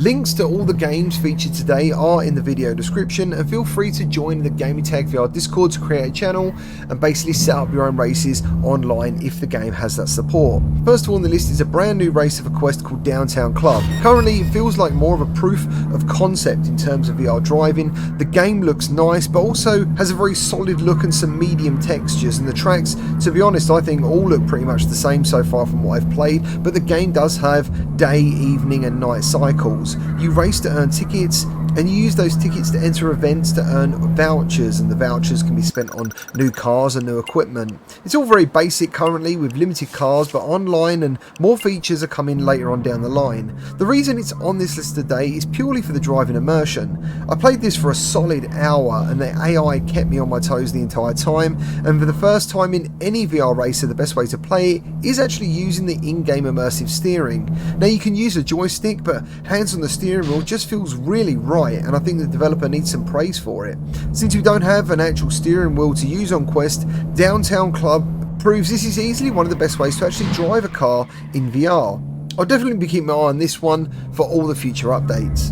Links to all the games featured today are in the video description, and feel free to join the Gamertag VR Discord to create a channel and basically set up your own races online if the game has that support. First of all on the list is a brand new race of a quest called Downtown Club. Currently it feels like more of a proof of concept in terms of VR driving. The game looks nice but also has a very solid look and some medium textures, and the tracks, to be honest, I think all look pretty much the same so far from what I've played, but the game does have day, evening and night cycles. You race to earn tickets, and you use those tickets to enter events to earn vouchers, and the vouchers can be spent on new cars and new equipment. It's all very basic currently with limited cars, but online and more features are coming later on down the line. The reason it's on this list today is purely for the driving immersion. I played this for a solid hour and the AI kept me on my toes the entire time, and for the first time in any VR racer the best way to play it is actually using the in-game immersive steering. Now you can use a joystick, but hands on the steering wheel just feels really right, and I think the developer needs some praise for it. Since we don't have an actual steering wheel to use on Quest, Downtown Club proves this is easily one of the best ways to actually drive a car in VR. I'll definitely be keeping my eye on this one for all the future updates.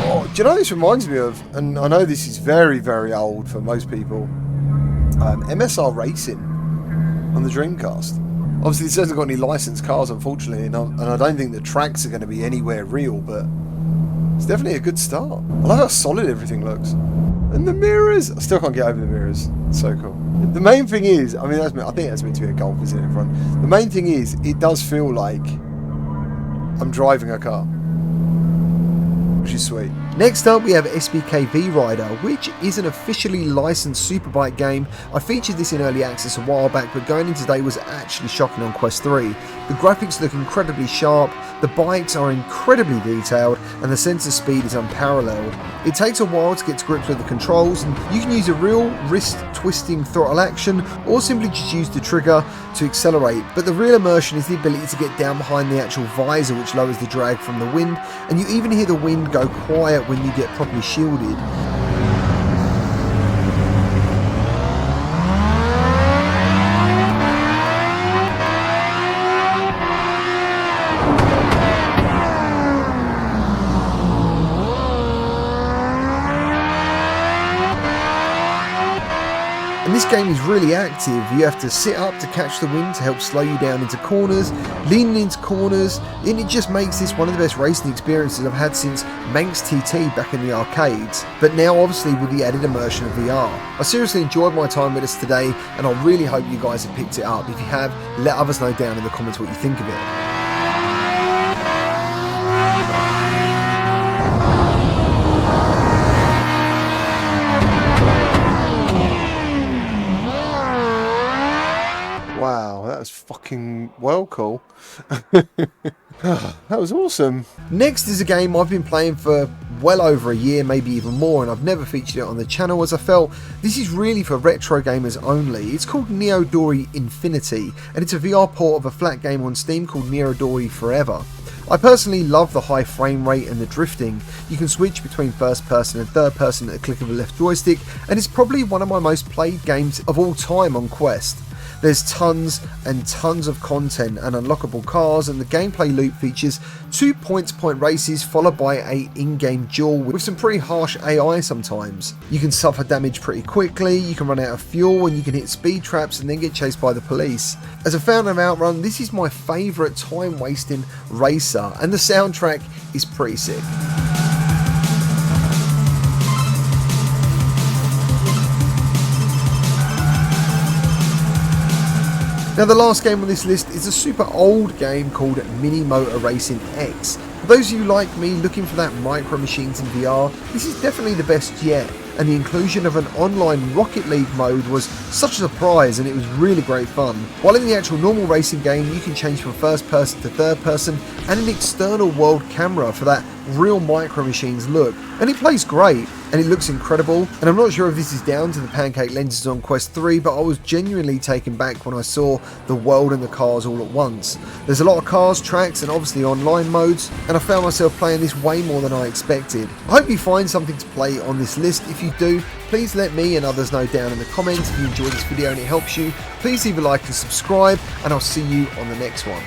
Oh, do you know what this reminds me of? And I know this is very, very old for most people. MSR Racing on the Dreamcast. Obviously this hasn't got any licensed cars, unfortunately, and I don't think the tracks are going to be anywhere real, but it's definitely a good start. I love how solid everything looks. And the mirrors! I still can't get over the mirrors. It's so cool. The main thing is, I think that's meant to be a Golf, isn't it, in front? The main thing is, it does feel like I'm driving a car, which is sweet. Next up we have SBK V Rider, which is an officially licensed Superbike game. I featured this in early access a while back, but going in today was actually shocking on Quest 3. The graphics look incredibly sharp, the bikes are incredibly detailed, and the sensor speed is unparalleled. It takes a while to get to grips with the controls, and you can use a real wrist twisting throttle action or simply just use the trigger to accelerate, but the real immersion is the ability to get down behind the actual visor, which lowers the drag from the wind, and you even hear the wind go quiet when you get properly shielded. And this game is really active. You have to sit up to catch the wind to help slow you down into corners, leaning into corners, and it just makes this one of the best racing experiences I've had since Manx TT back in the arcades, but now obviously with the added immersion of VR. I seriously enjoyed my time with this today, and I really hope you guys have picked it up. If you have, let others know down in the comments what you think of it. Wow, that was fucking well cool. That was awesome. Next is a game I've been playing for well over a year, maybe even more, and I've never featured it on the channel as I felt this is really for retro gamers only. It's called Neodori Infinity, and it's a VR port of a flat game on Steam called Neodori Forever. I personally love the high frame rate and the drifting. You can switch between first person and third person at a click of a left joystick, and it's probably one of my most played games of all time on Quest. There's tons and tons of content and unlockable cars, and the gameplay loop features 2 point-to-point races followed by a in-game duel with some pretty harsh AI sometimes. You can suffer damage pretty quickly, you can run out of fuel, and you can hit speed traps and then get chased by the police. As a fan of Outrun, this is my favourite time-wasting racer, and the soundtrack is pretty sick. Now the last game on this list is a super old game called Mini Motor Racing X. For those of you like me looking for that micro machines in VR, this is definitely the best yet, and the inclusion of an online Rocket League mode was such a surprise, and it was really great fun. While in the actual normal racing game you can change from first person to third person and an external world camera for that real micro machines look, and it plays great and it looks incredible. And I'm not sure if this is down to the pancake lenses on Quest 3, but I was genuinely taken back when I saw the world and the cars all at once. There's a lot of cars, tracks and obviously online modes, and I found myself playing this way more than I expected. I hope you find something to play on this list. If you do, please let me and others know down in the comments. If you enjoyed this video and it helps you, please leave a like and subscribe, and I'll see you on the next one.